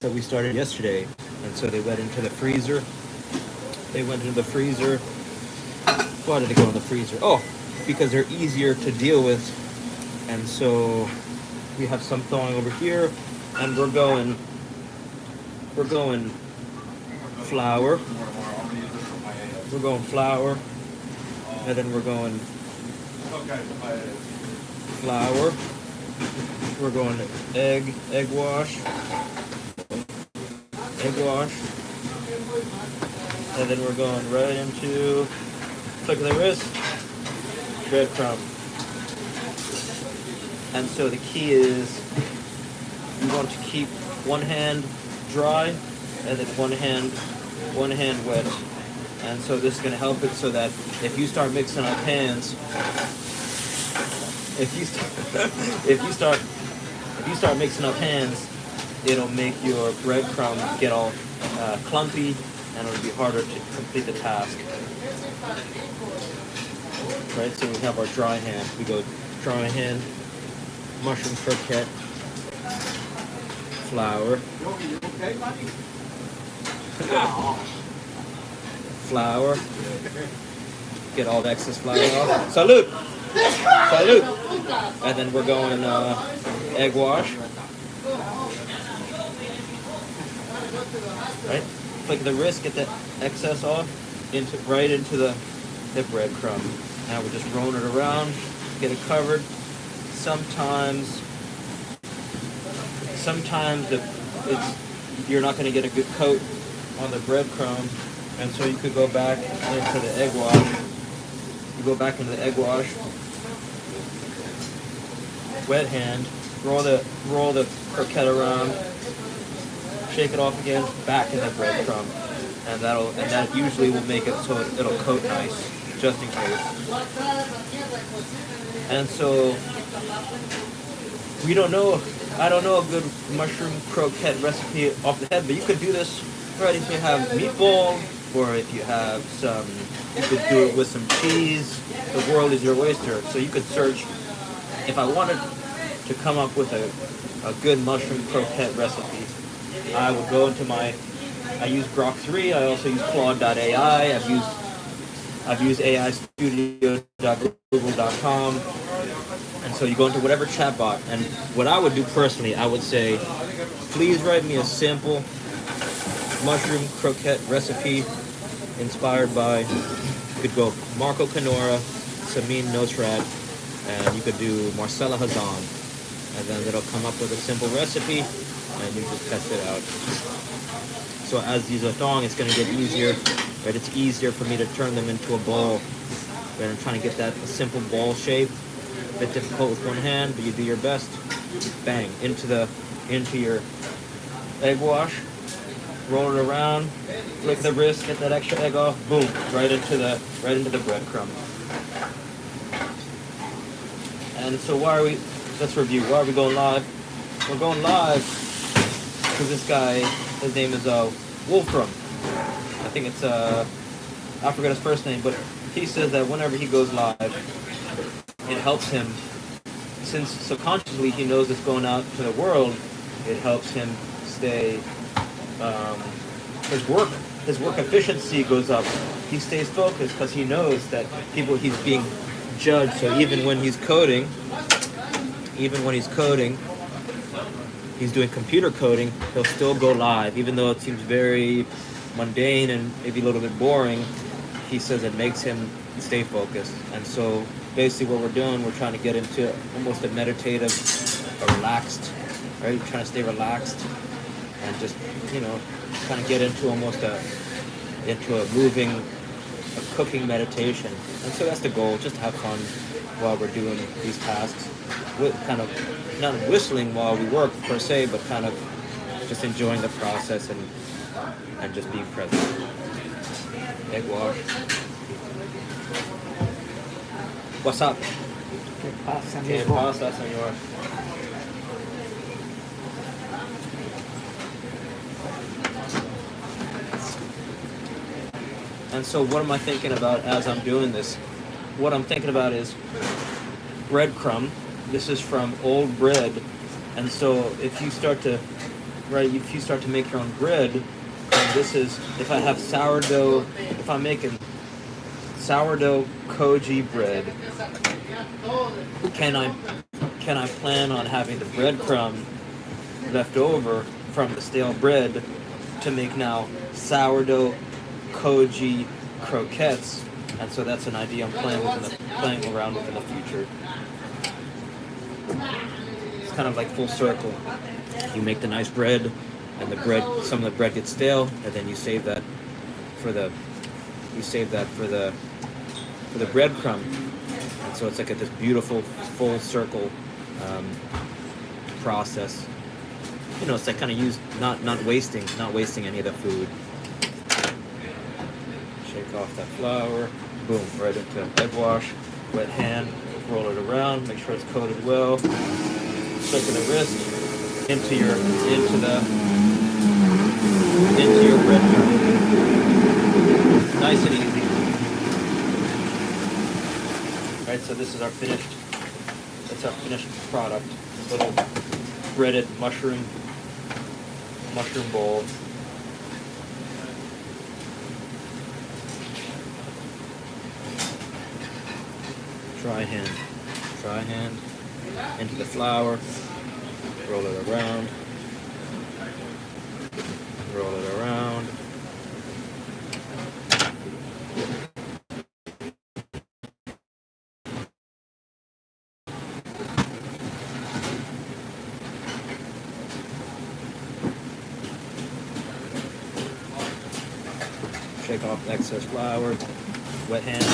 that we started yesterday. And so they went into the freezer. They went into the freezer. Why did they go in the freezer? Oh, because they're easier to deal with. And so we have some thawing over here, and we're going flour. We're going flour, and then we're going flour. We're going egg wash, and then we're going right into flick of the wrist, breadcrumb. And so the key is you want to keep one hand dry and then one hand wet. And so this is going to help it so that if you start mixing up hands, if you start mixing up hands, it'll make your breadcrumb get all clumpy, and it'll be harder to complete the task. Right, so we have our dry hand. We go dry hand, mushroom croquette, flour, flour, get all the excess flour off. Salute! Salute! And then we're going egg wash. Right? Flick the wrist, get the excess off, right into the breadcrumb. Now we're just rolling it around, get it covered. Sometimes you're not going to get a good coat on the breadcrumb, and so you could go back into the egg wash. You go back into the egg wash, wet hand, roll the croquette around, shake it off again, back in the breadcrumb, and that usually will make it so it'll coat nice, just in case. And so I don't know a good mushroom croquette recipe off the head, but you could do this right if you have meatball, or if you have you could do it with some cheese. The world is your oyster. So you could search, if I wanted to come up with a good mushroom croquette recipe, I would go into I use Grok 3, I also use Claude.ai, I've used aistudio.google.com. And so you go into whatever chatbot, and what I would do personally, I would say, please write me a simple mushroom croquette recipe inspired by, you could go Marco Canora, Samin Nosrat, and you could do Marcella Hazan. And then it'll come up with a simple recipe, and you just test it out. So as these are thawing, it's going to get easier, but it's easier for me to turn them into a ball. Right? I'm trying to get that simple ball shape. A bit difficult with one hand, but you do your best. Bang, into your egg wash, roll it around, flick the wrist, get that extra egg off, boom, right into the breadcrumb. And so let's review, why are we going live? We're going live because this guy, his name is Wolfram. I think it's I forgot his first name, but he says that whenever he goes live, it helps him, since subconsciously he knows it's going out to the world, it helps him stay, his work efficiency goes up. He stays focused because he knows that he's being judged. So even when he's coding, he's doing computer coding, he'll still go live, even though it seems very mundane and maybe a little bit boring. He says it makes him stay focused. And so basically what we're doing, we're trying to get into almost a meditative, a relaxed, right? Trying to stay relaxed and just, trying to get into almost a cooking meditation. And so that's the goal, just to have fun while we're doing these tasks. With kind of not whistling while we work per se, but kind of just enjoying the process and just being present. Egg wash. What's up? ¿Qué pasa, ¿Qué amigo? pasa, señor? And so what am I thinking about as I'm doing this? What I'm thinking about is breadcrumb. This is from old bread. And so if you start to right? If you start to make your own bread, and this is if I have sourdough, if I'm making sourdough koji bread, can I plan on having the breadcrumb left over from the stale bread to make now sourdough koji croquettes? And so that's an idea I'm playing around with in the future. It's kind of like full circle. You make the nice bread, and some of the bread gets stale, and then you save that for the breadcrumb. And so it's like this beautiful full circle process. It's like kind of not wasting any of the food. Shake off that flour, boom, right into egg wash, wet hand, roll it around, make sure it's coated well. Shaking the wrist into your breadcrumb. Nice and easy. Right, so this is our finished product. This little breaded mushroom bowl. Dry hand into the flour, roll it around, shake off the excess flour, wet hand.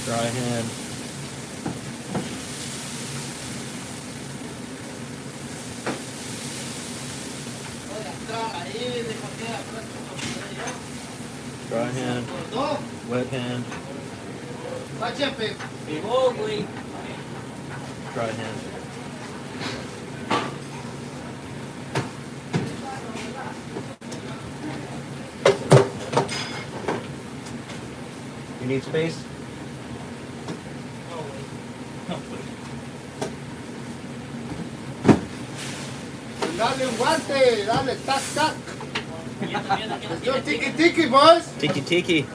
Dry hand. Dry hand. Wet hand. Dry hand. You need space? Dale un guante, dale, tac, tac. Yo tiki tiki, boys. Tiki tiki.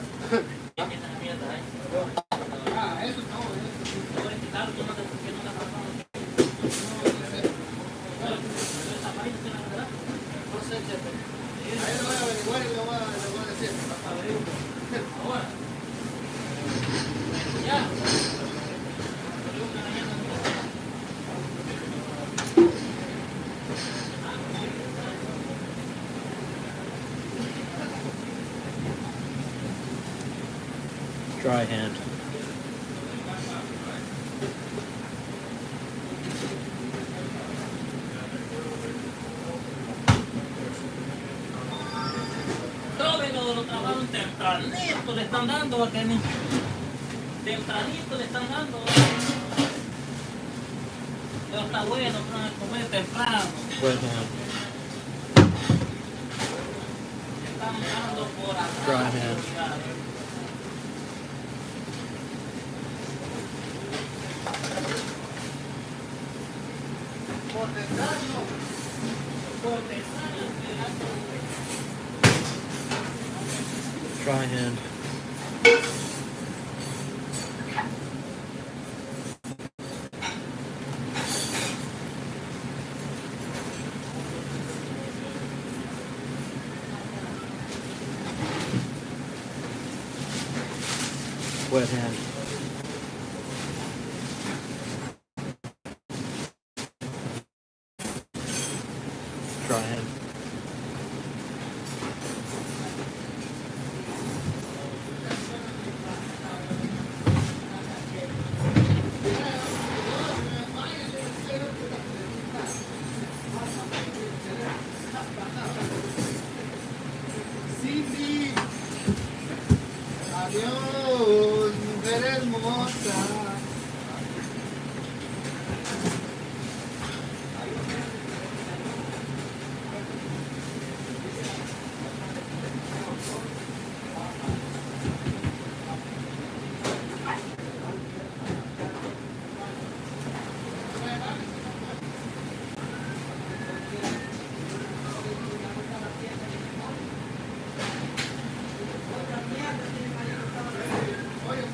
Dry hand. Tempranito le están dando a Kenny. Tempranito le están dando. Pero está bueno para comer temprano. Wet hand. Están dando por atrás. Dry hand. Por detrás, no. Por detrás. Dry hand. Wet hand. Dry hand. Oye,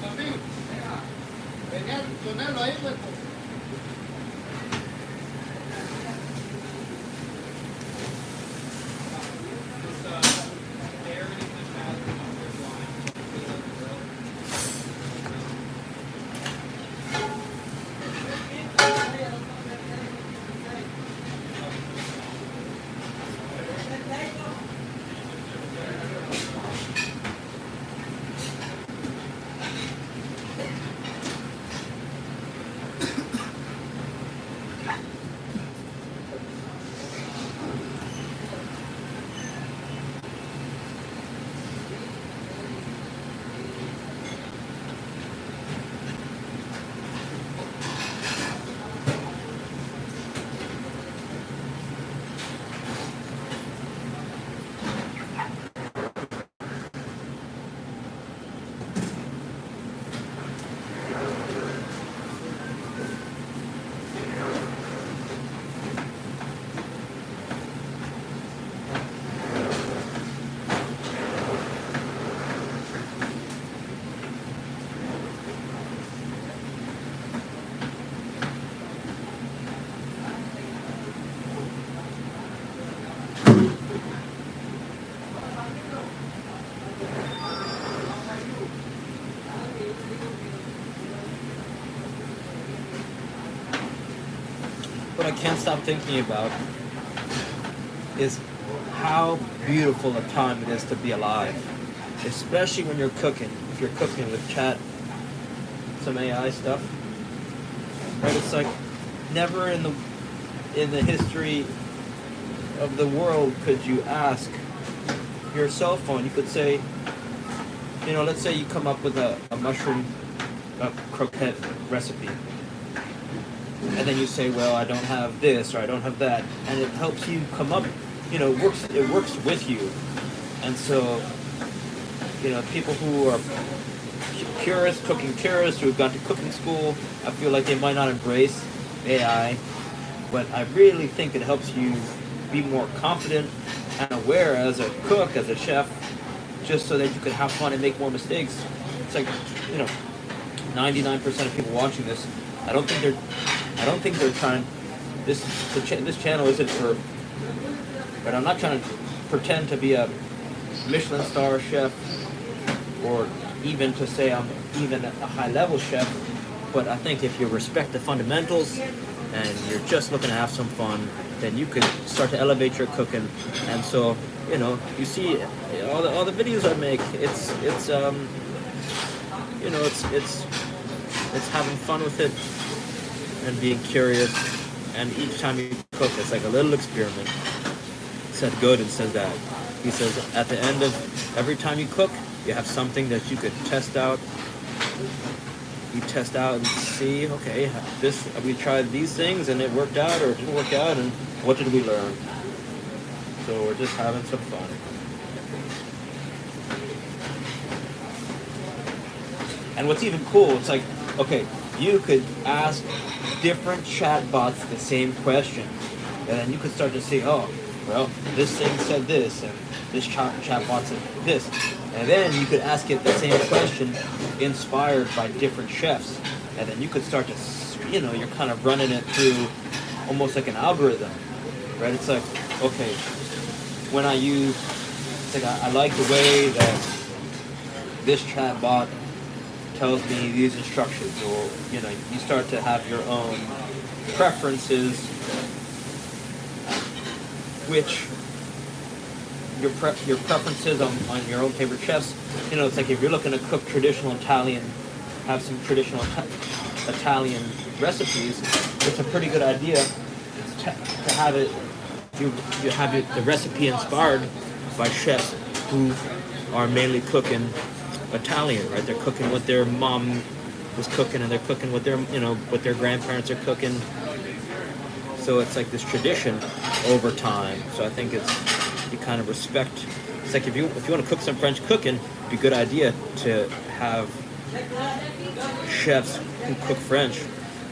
papi, venía ponerlo ahí, pues. What I can't stop thinking about is how beautiful a time it is to be alive, especially when you're cooking. If you're cooking with chat, some AI stuff, right? It's like never in the history of the world could you ask your cell phone. You could say, let's say you come up with a mushroom croquette recipe. And then you say, well, I don't have this or I don't have that, and it helps you come up. It works with you, and so people who are cooking purists, who've gone to cooking school, I feel like they might not embrace AI, but I really think it helps you be more confident and aware as a cook, as a chef, just so that you can have fun and make more mistakes. It's like 99% of people watching this, I don't think they're trying. This channel isn't for. But I'm not trying to pretend to be a Michelin star chef, or even to say I'm even a high level chef. But I think if you respect the fundamentals and you're just looking to have some fun, then you could start to elevate your cooking. And so you see all the videos I make. It's having fun with it and being curious, and each time you cook, it's like a little experiment. Seth Godin says that. He says at the end of every time you cook, you have something that you could test out. You test out and see, okay, we tried these things and it worked out or it didn't work out, and what did we learn? So we're just having some fun. And what's even cool, it's like, okay, you could ask different chatbots the same question, and then you could start to see, oh, well, this thing said this, and this chatbot said this, and then you could ask it the same question inspired by different chefs, and then you could start to, you're kind of running it through almost like an algorithm, right? It's like, okay, when I like the way that this chatbot tells me these instructions, or you start to have your own preferences, which your preferences on your own favorite chefs. It's like if you're looking to cook traditional Italian, have some traditional Italian recipes, it's a pretty good idea to have it. You have the recipe inspired by chefs who are mainly cooking Italian, right? They're cooking what their mom was cooking, and they're cooking what their what their grandparents are cooking. So it's like this tradition over time. So I think it's you kind of respect. It's like if you want to cook some French cooking, it'd be a good idea to have chefs who cook French,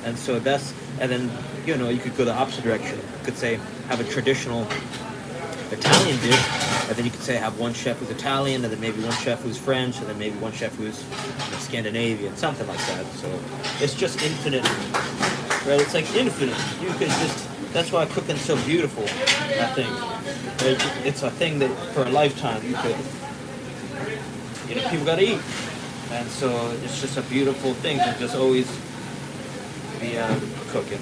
and so and then you could go the opposite direction. You could say have a traditional Italian dish, and then you could say have one chef who's Italian, and then maybe one chef who's French, and then maybe one chef who's Scandinavian, something like that. So it's just infinite, right? It's like infinite. You could that's why cooking's so beautiful, I think. It's a thing that for a lifetime you could, people gotta eat. And so it's just a beautiful thing to just always be cooking.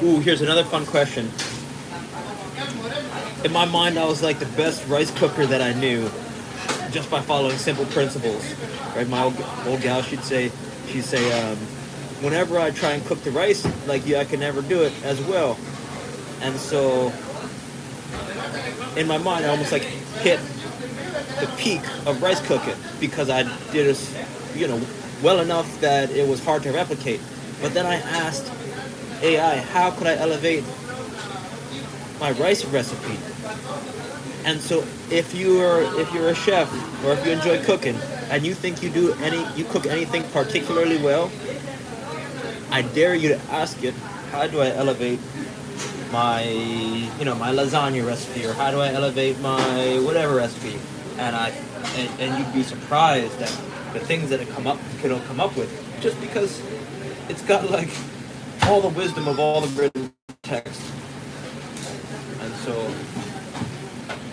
Ooh, here's another fun question. In my mind, I was like the best rice cooker that I knew, just by following simple principles. Right? My old gal, she'd say, whenever I try and cook the rice, like I can never do it as well. And so, in my mind, I almost like hit the peak of rice cooking because I did it, well enough that it was hard to replicate. But then I asked AI, how could I elevate my rice recipe? And so if you're a chef or if you enjoy cooking and you think you cook anything particularly well, I dare you to ask it, how do I elevate my my lasagna recipe, or how do I elevate my whatever recipe? And you'd be surprised at the things that it'll come up with, just because it's got like all the wisdom of all the written text. And so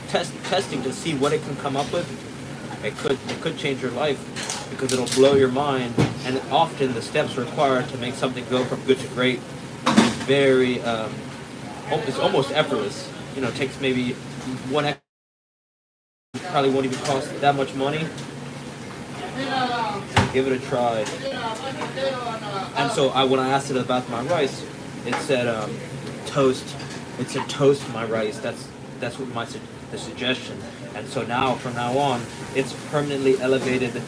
testing to see what it can come up with, it could change your life, because it'll blow your mind. And often the steps required to make something go from good to great is very it's almost effortless. It takes maybe one probably won't even cost that much money. Give it a try. And so when I asked it about my rice, it said toast. It said toast my rice. That's what the suggestion. And so from now on, it's permanently elevated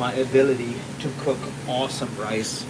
my ability to cook awesome rice.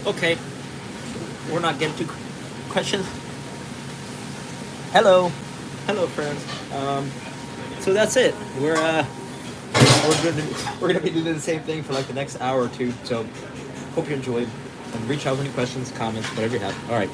Okay, we're not getting to questions. Hello, friends. So that's it. We're gonna be doing the same thing for like the next hour or two. So hope you enjoyed, and reach out with any questions, comments, whatever you have. All right.